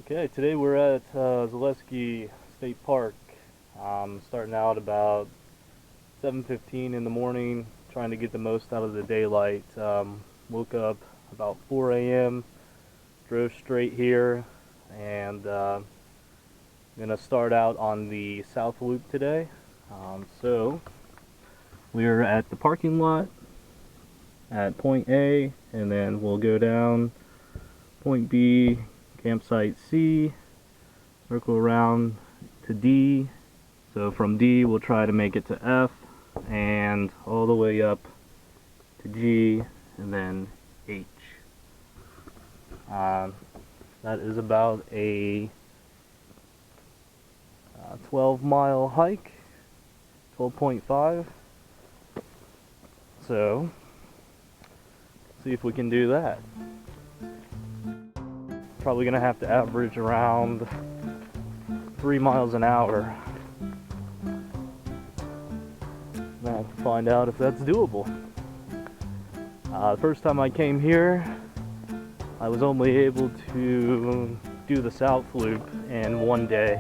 Okay, today we're at Zaleski State Park. Starting out about 7:15 in the morning, trying to get the most out of the daylight. Woke up about 4 a.m., drove straight here, and I'm gonna start out on the South Loop today. So we're at the parking lot at point A, and then we'll go down point B, campsite C, circle around to D. So from D we'll try to make it to F and all the way up to G and then H. That is about a 12-mile hike, 12.5. So see if we can do that. Probably gonna have to average around 3 miles an hour. I have to find out if that's doable. The first time I came here, I was only able to do the South Loop in one day.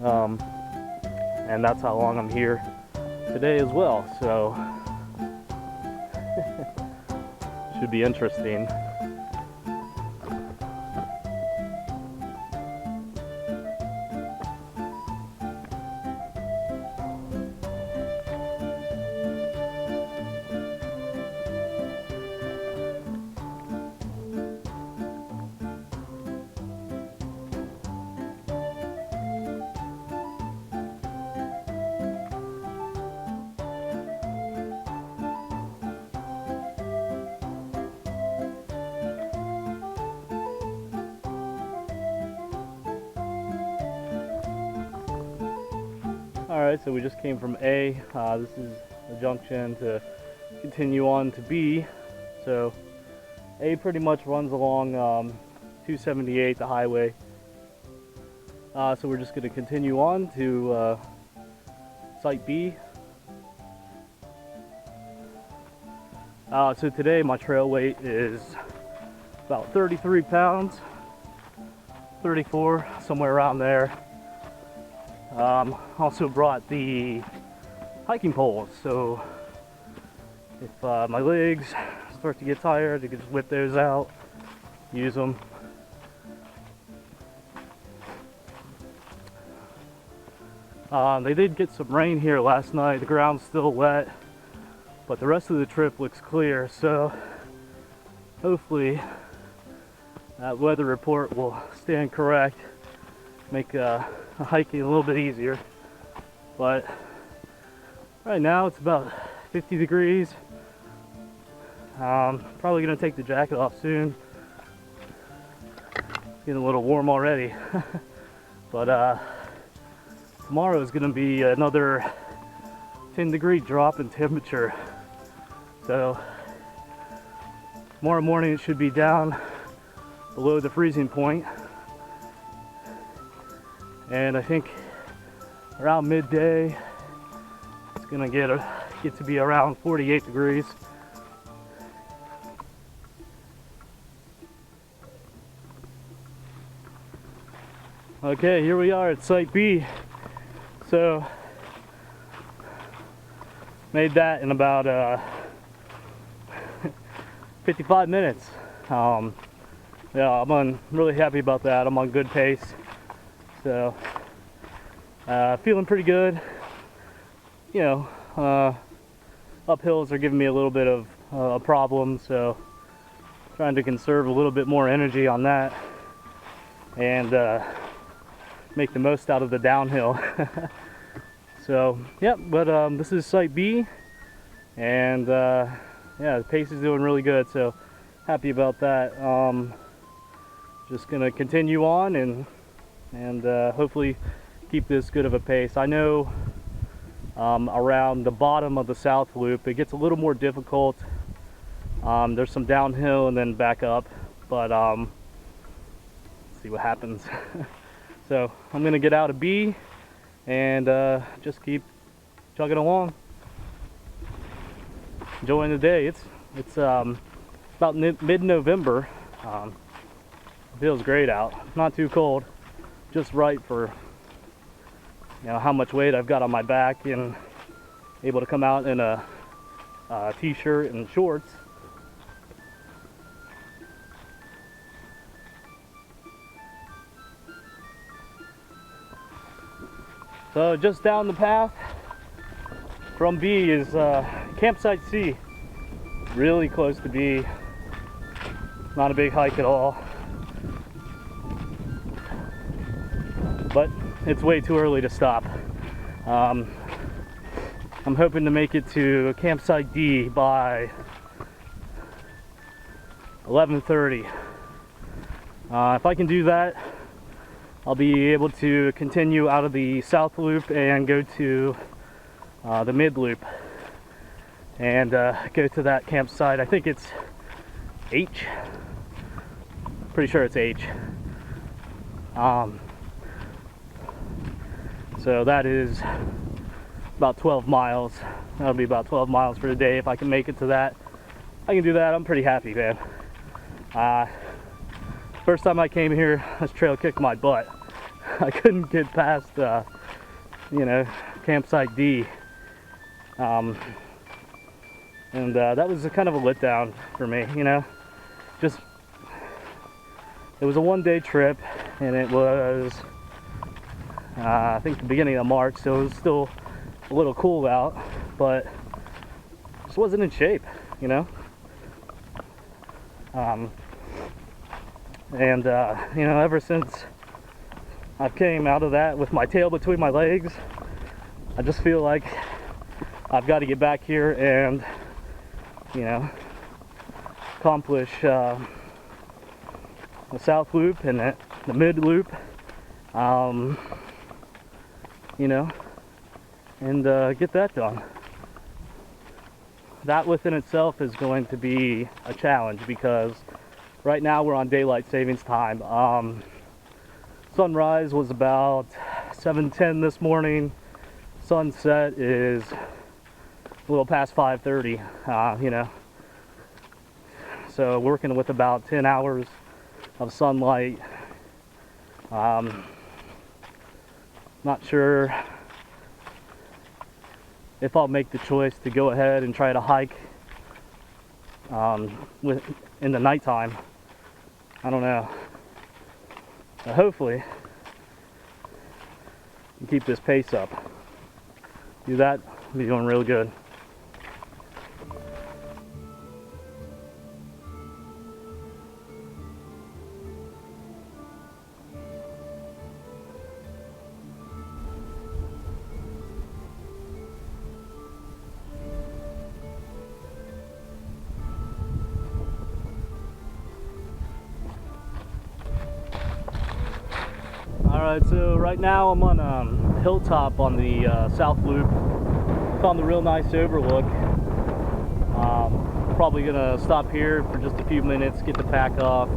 And that's how long I'm here today as well, so should be interesting. Alright, so we just came from A. This is the junction to continue on to B. So A pretty much runs along 278, the highway. So we're just going to continue on to site B. So today my trail weight is about 33 pounds, 34, somewhere around there. Also brought the hiking poles, so if my legs start to get tired, I can just whip those out, use them. They did get some rain here last night. The ground's still wet, but the rest of the trip looks clear, so hopefully that weather report will stand correct, make hiking a little bit easier. But right now it's about 50 degrees. Probably gonna take the jacket off soon. It's getting a little warm already. But tomorrow is gonna be another 10-degree drop in temperature. So tomorrow morning it should be down below the freezing point. And I think around midday it's gonna get to be around 48 degrees. Okay, here we are at site B. So made that in about 55 minutes. Yeah, I'm really happy about that. I'm on good pace. So, feeling pretty good. You know, uphills are giving me a little bit of a problem, so trying to conserve a little bit more energy on that and make the most out of the downhill. So, yep, but this is site B, and yeah, the pace is doing really good, so happy about that. Just gonna continue on and hopefully keep this good of a pace. I know around the bottom of the South Loop it gets a little more difficult. There's some downhill and then back up, but let's see what happens. So I'm gonna get out of B and just keep chugging along, enjoying the day. It's about mid-November. feels great out. Not too cold, just right for how much weight I've got on my back, and able to come out in a t-shirt and shorts. So just down the path from B is campsite C. Really close to B. Not a big hike at all. But it's way too early to stop. I'm hoping to make it to campsite D by 11:30. If I can do that, I'll be able to continue out of the south loop and go to the mid loop and go to that campsite. I think it's H. Pretty sure it's H. So that is about 12 miles. That'll be about 12 miles for the day. If I can make it to that, I can do that. I'm pretty happy, man. First time I came here, this trail kicked my butt. I couldn't get past, campsite D. And that was a kind of a letdown for me, Just, it was a one-day trip, and it was, I think the beginning of March, so it was still a little cool out, but just wasn't in shape, ever since I came out of that with my tail between my legs, I just feel like I've got to get back here and, accomplish the south loop and the mid loop, and get that done. That within itself is going to be a challenge because right now we're on daylight savings time. Sunrise was about 7:10 this morning. Sunset is a little past 5:30, So working with about 10 hours of sunlight. Not sure if I'll make the choice to go ahead and try to hike in the nighttime. I don't know. But hopefully, keep this pace up. Do that, I'll be doing real good. Alright, so right now I'm on a hilltop on the south loop. Found a real nice overlook. Probably gonna stop here for just a few minutes, get the pack off,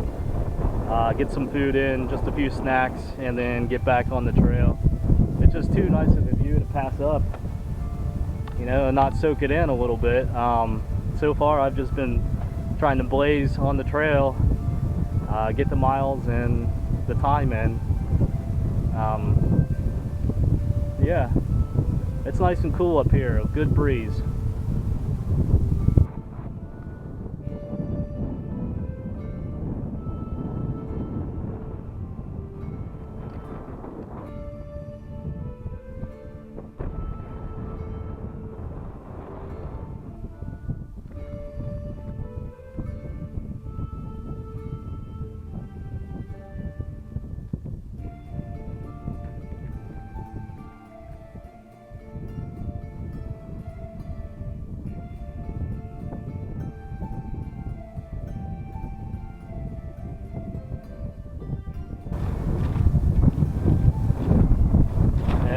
get some food in, just a few snacks, and then get back on the trail. It's just too nice of a view to pass up, and not soak it in a little bit. So far I've just been trying to blaze on the trail, get the miles and the time in. Yeah, it's nice and cool up here, a good breeze.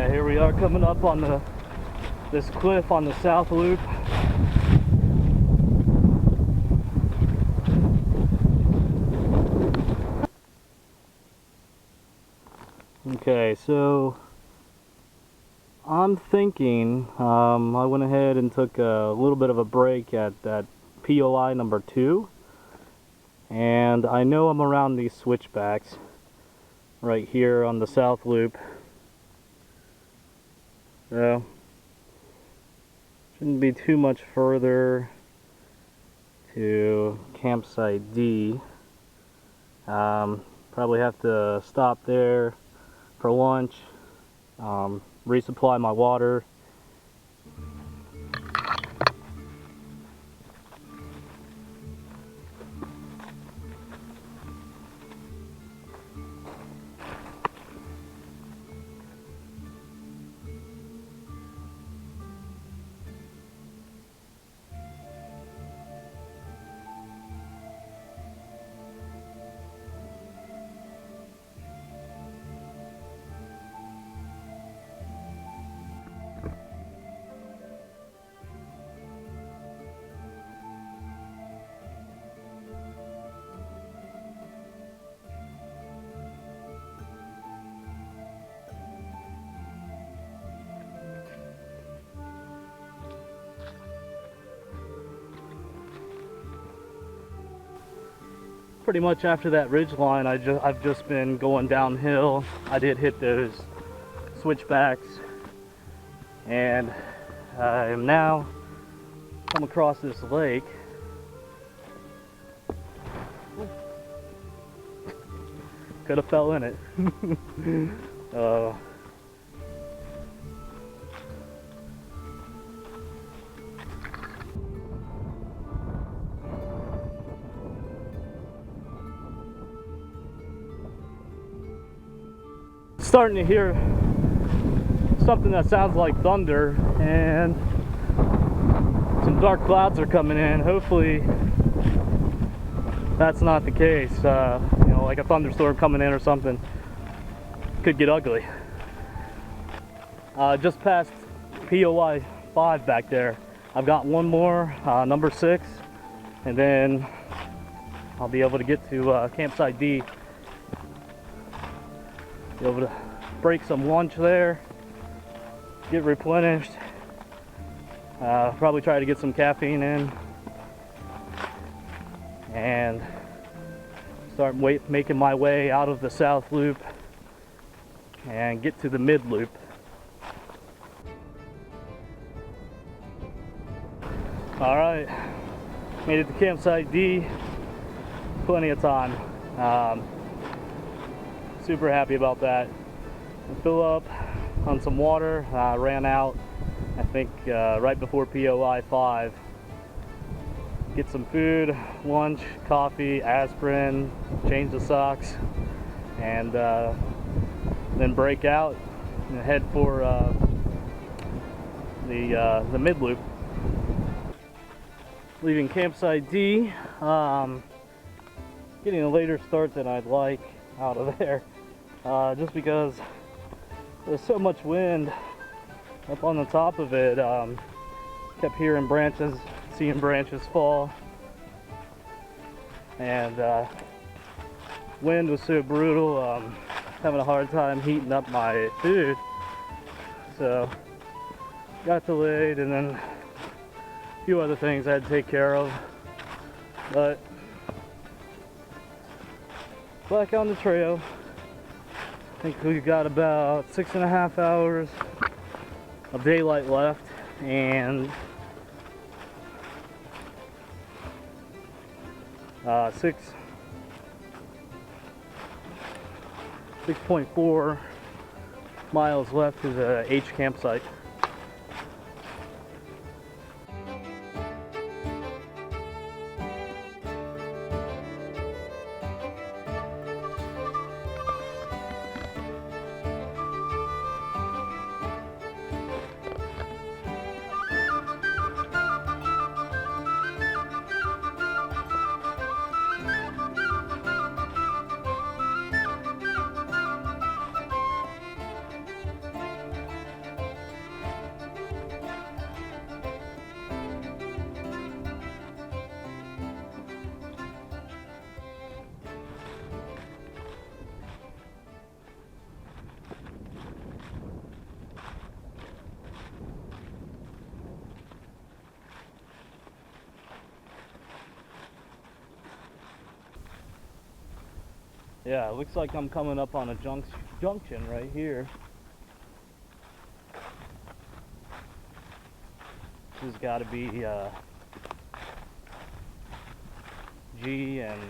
Here we are coming up on this cliff on the south loop. Okay, so I'm thinking I went ahead and took a little bit of a break at that POI number 2, and And I know I'm around these switchbacks right here on the south loop. So shouldn't be too much further to campsite D. Probably have to stop there for lunch, resupply my water. Pretty much after that ridge line, I've just been going downhill. I did hit those switchbacks, and I am now come across this lake. Could have fell in it. Starting to hear something that sounds like thunder, and some dark clouds are coming in. Hopefully that's not the case. You know, like a thunderstorm coming in or something. Could get ugly. Just past POI 5 back there. I've got one more, number 6, and then I'll be able to get to campsite D. Be able to break some lunch there, get replenished, probably try to get some caffeine in, and start making my way out of the south loop and get to the mid loop. All right, made it to campsite D. Plenty of time. Super happy about that. I fill up on some water. Ran out, I think, right before POI 5. Get some food, lunch, coffee, aspirin, change the socks, and then break out and head for the mid loop. Leaving campsite D. Getting a later start than I'd like out of there, just because there's so much wind up on the top of it. Kept hearing branches, seeing branches fall, and wind was so brutal. Having a hard time heating up my food, so got delayed, and then a few other things I had to take care of, but back on the trail. I think we've got about 6.5 hours of daylight left, and 6.4 miles left to the H campsite. Yeah, it looks like I'm coming up on a junction right here. This has got to be G and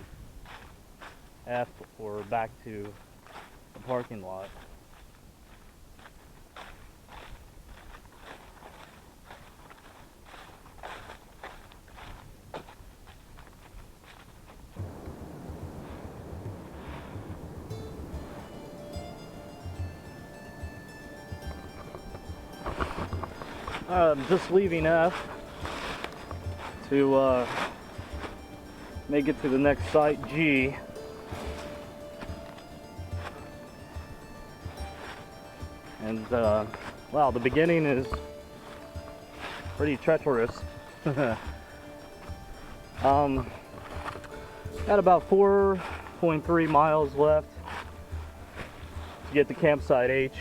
F, or back to the parking lot. I'm just leaving F to make it to the next site, G. And wow, the beginning is pretty treacherous. Got about 4.3 miles left to get to campsite H.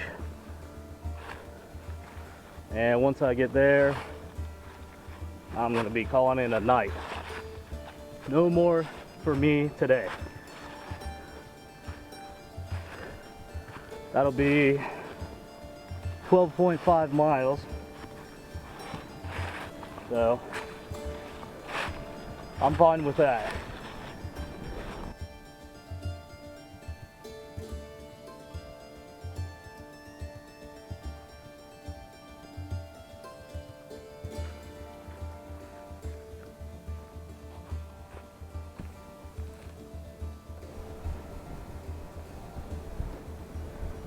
And once I get there, I'm gonna be calling it a night. No more for me today. That'll be 12.5 miles. So I'm fine with that.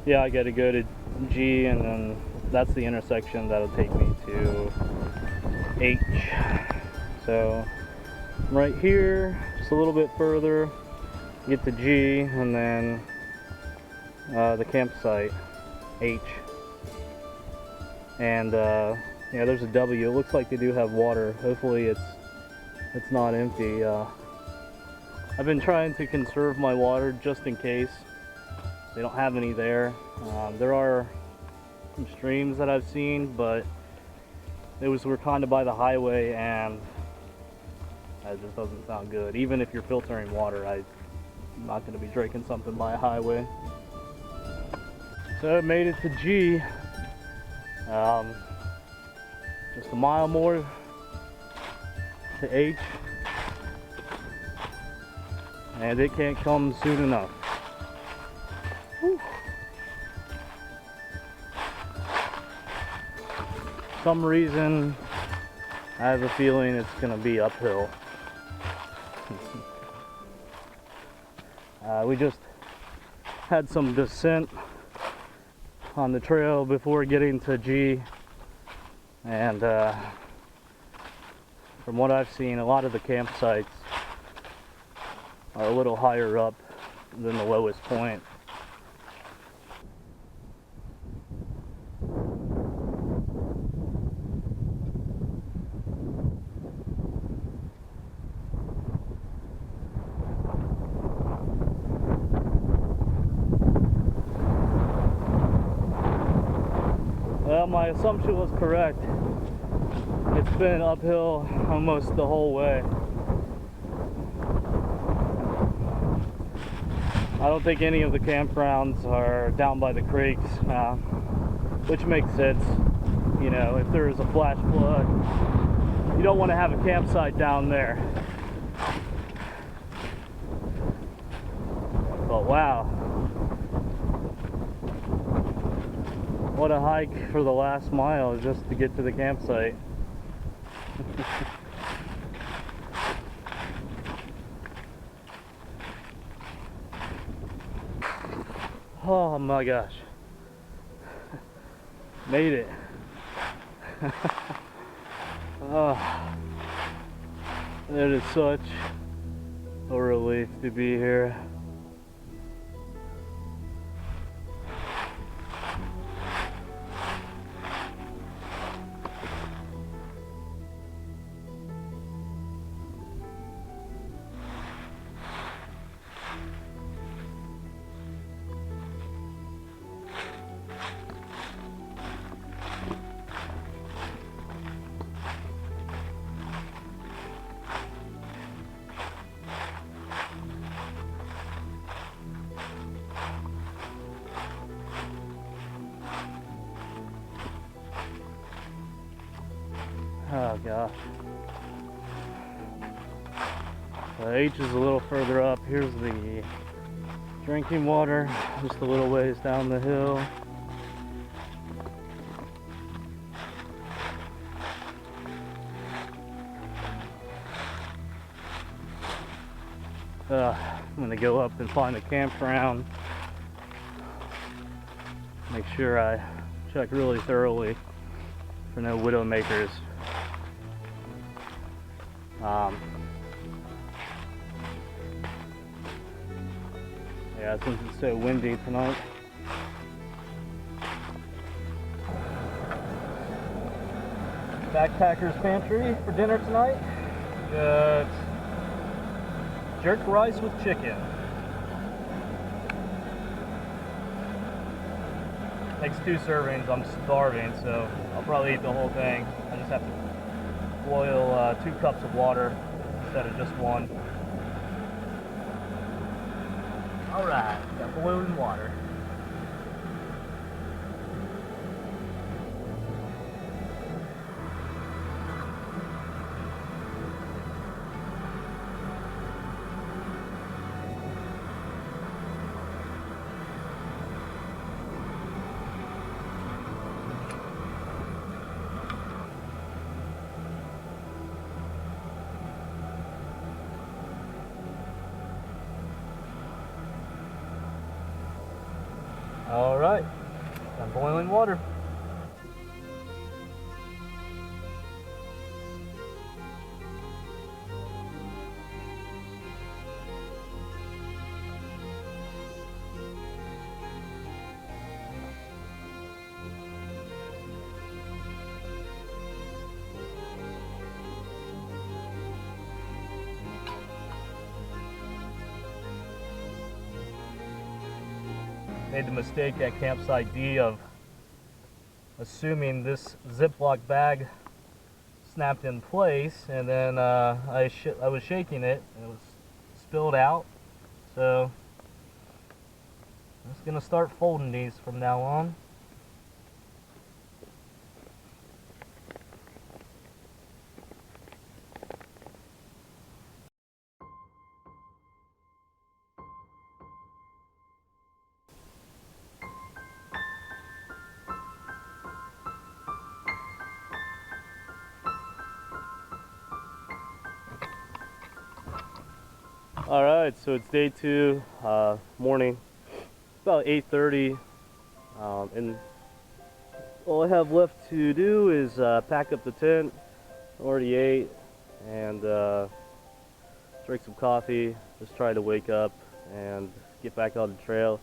Yeah, I gotta go to G, and then that's the intersection that'll take me to H. So right here, just a little bit further, get to G, and then the campsite H. And yeah, there's a W. It looks like they do have water. Hopefully it's not empty. I've been trying to conserve my water just in case they don't have any there. There are some streams that I've seen, but we're kind of by the highway, and that just doesn't sound good. Even if you're filtering water, I'm not going to be drinking something by a highway. So I made it to G. Just a mile more to H, and it can't come soon enough. Whew. For some reason, I have a feeling it's gonna be uphill. We just had some descent on the trail before getting to G, and from what I've seen, a lot of the campsites are a little higher up than the lowest point. Well, my assumption was correct. It's been uphill almost the whole way. I don't think any of the campgrounds are down by the creeks, which makes sense. You know, if there's a flash flood, you don't want to have a campsite down there. But wow, what a hike for the last mile just to get to the campsite. Oh my gosh, made it. Oh, it is such a relief to be here. Oh gosh. H is a little further up. Here's the drinking water, just a little ways down the hill. I'm gonna go up and find a campground. Make sure I check really thoroughly for no widowmakers. Yeah, since it's so windy tonight. Backpackers Pantry for dinner tonight. Got jerk rice with chicken. Takes 2 servings. I'm starving, so I'll probably eat the whole thing. I just have to boil 2 cups of water instead of just 1. Alright, got boiling water. All right, I'm boiling water. Made the mistake at campsite D of assuming this Ziploc bag snapped in place, and then I was shaking it and it was spilled out. So I'm just gonna start folding these from now on. All right, so it's day 2, morning. It's about 8:30, and all I have left to do is pack up the tent. Already ate and drink some coffee. Just try to wake up and get back on the trail.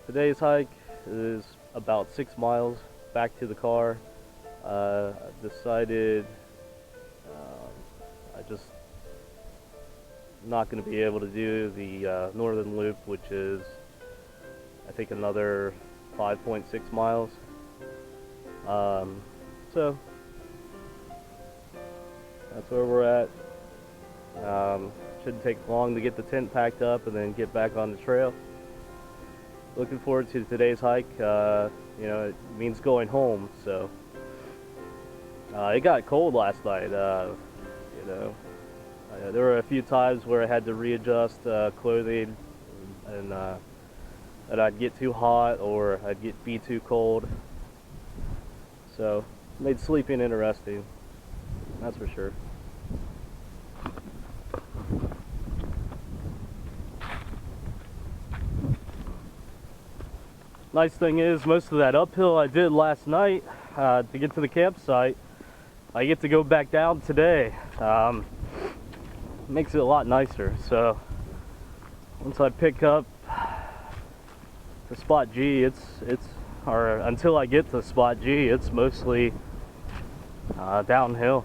Today's hike is about 6 miles back to the car. I decided I just not going to be able to do the northern loop, which is I think another 5.6 miles. So that's where we're at. Shouldn't take long to get the tent packed up and then get back on the trail. Looking forward to today's hike. You know, it means going home, so it got cold last night. You know, there were a few times where I had to readjust clothing, and I'd get too hot or I'd be too cold. So made sleeping interesting, that's for sure. Nice thing is, most of that uphill I did last night to get to the campsite, I get to go back down today. Makes it a lot nicer. So once I pick up the spot G, or until I get to spot G, it's mostly downhill.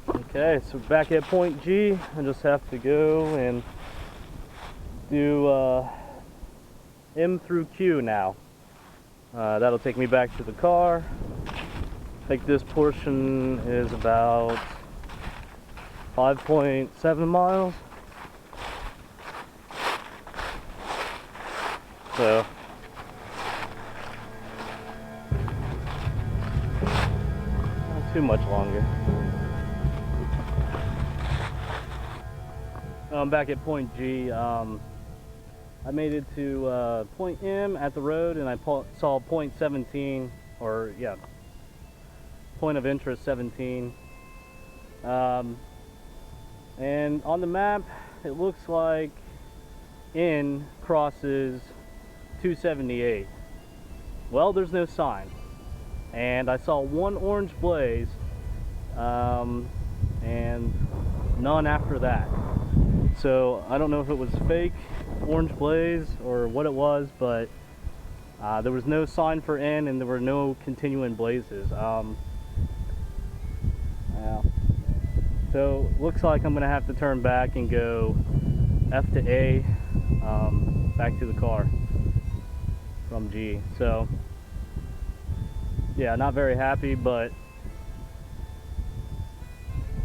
Okay, so back at point G, I just have to go and do M through Q now. That'll take me back to the car. I think this portion is about 5.7 miles. so not too much longer. I'm back at point G. I made it to point M at the road, and I saw point 17, or yeah, point of interest 17. And on the map, it looks like N crosses 278. Well, there's no sign, and I saw one orange blaze, and none after that. So I don't know if it was fake orange blaze or what it was, but there was no sign for N, and there were no continuing blazes. Yeah. So looks like I'm gonna have to turn back and go F to A, back to the car from G. So yeah, not very happy, but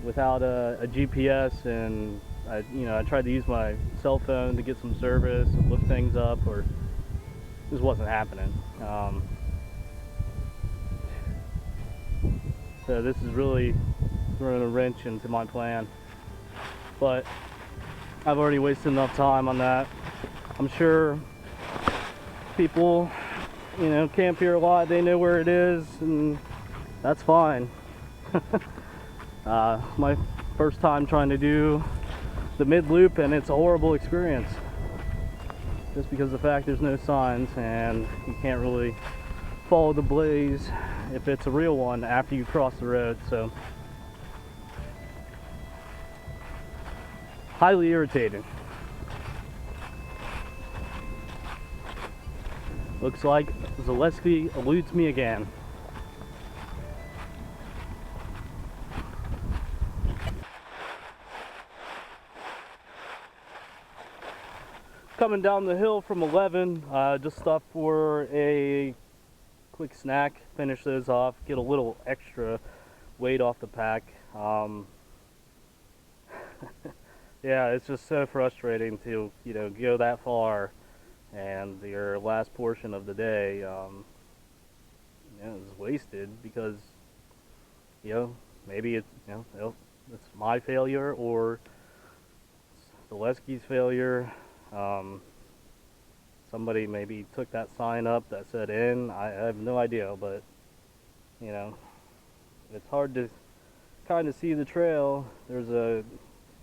without a GPS, and I tried to use my cell phone to get some service and look things up, or this wasn't happening. So this is really throwing a wrench into my plan, but I've already wasted enough time on that. I'm sure people, camp here a lot, they know where it is, and that's fine. My first time trying to do the mid loop, and it's a horrible experience just because of the fact there's no signs, and you can't really follow the blaze if it's a real one after you cross the road. So highly irritating. Looks like Zaleski eludes me again. Coming down the hill from 11, just stopped for a quick snack, finish those off, get a little extra weight off the pack. Yeah, it's just so frustrating to go that far, and your last portion of the day is wasted because maybe it's it's my failure or Zaleski's failure. Somebody maybe took that sign up that said in. I have no idea, but it's hard to kind of see the trail. There's a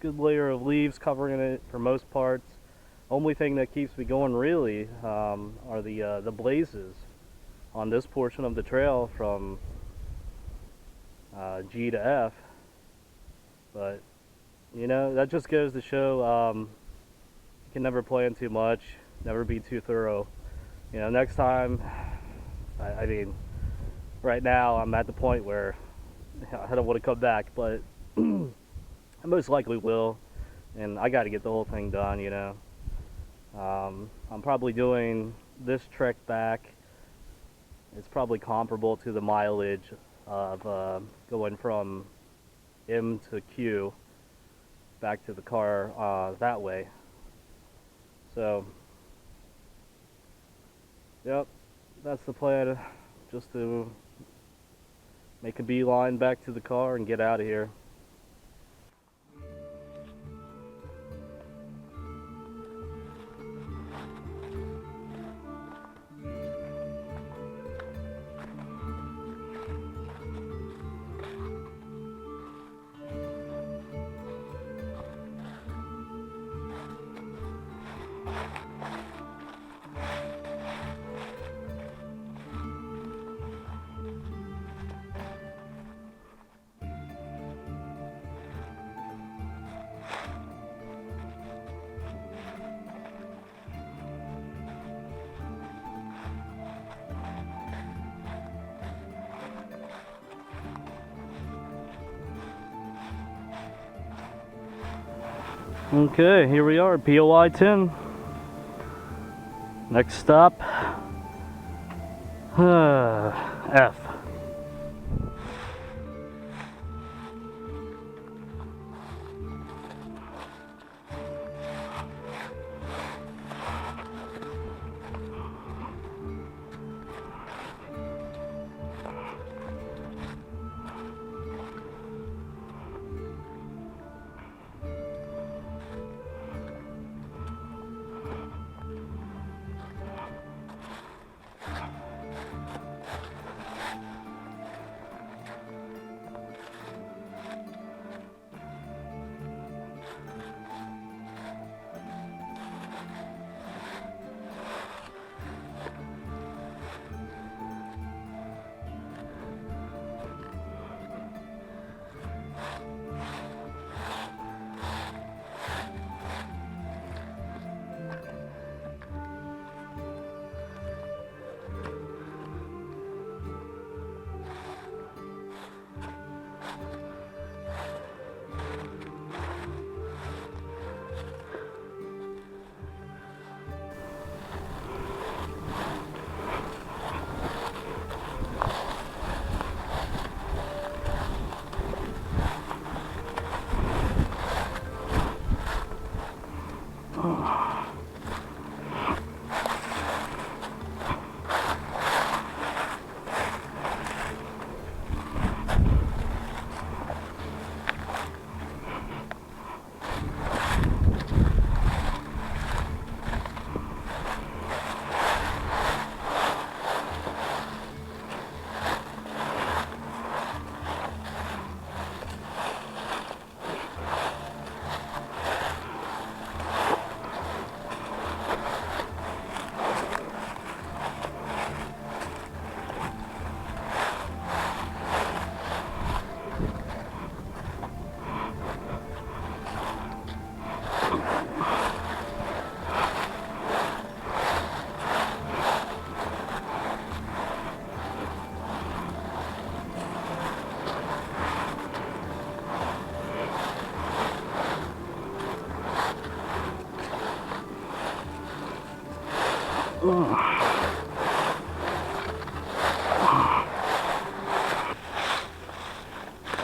good layer of leaves covering it for most parts. Only thing that keeps me going really are the blazes on this portion of the trail from G to F. But that just goes to show you can never plan too much, never be too thorough. Next time, I mean, right now I'm at the point where I don't want to come back, but I most likely will, and I got to get the whole thing done. I'm probably doing this trek back. It's probably comparable to the mileage of going from M to Q back to the car that way. So, yep, that's the plan, just to make a beeline back to the car and get out of here. Okay, here we are, POI 10. Next stop, F.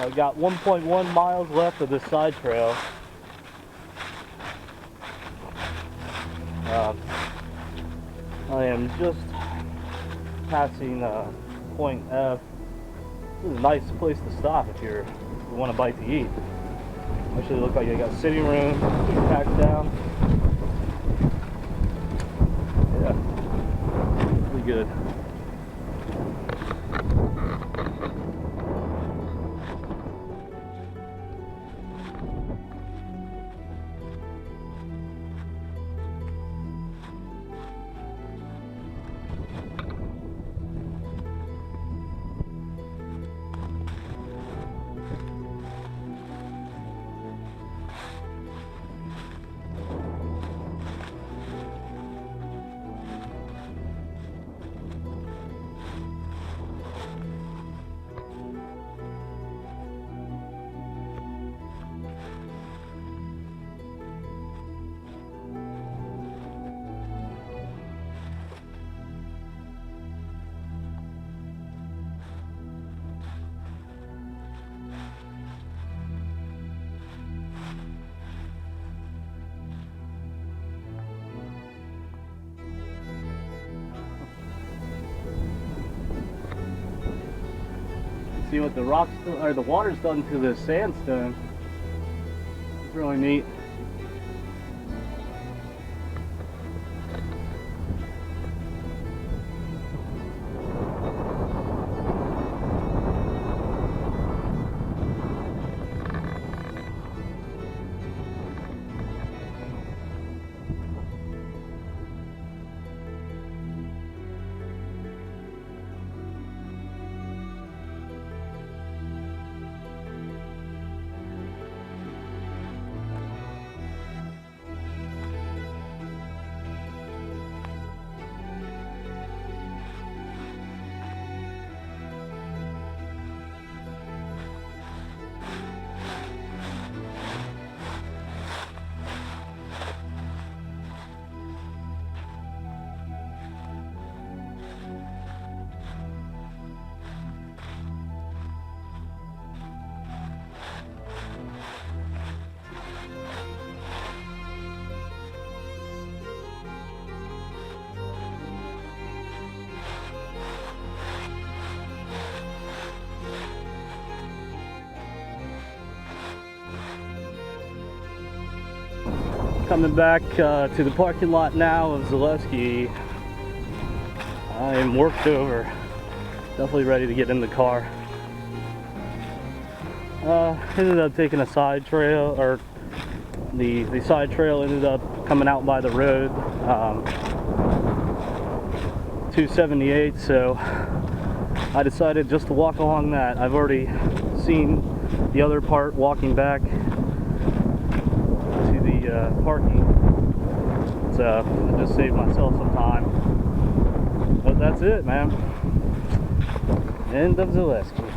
I got 1.1 miles left of this side trail. I am just passing Point F. This is a nice place to stop if you want a bite to eat. Actually, look like you got sitting room, packed down. Yeah, really good. See what the rocks or the water's done to the sandstone. It's really neat. Coming back to the parking lot now of Zaleski. I am worked over. Definitely ready to get in the car. Ended up taking a side trail, or the side trail ended up coming out by the road, 278, so I decided just to walk along that. I've already seen the other part walking back to the parking, so I just saved myself some time. But that's it, man. End of Zaleski.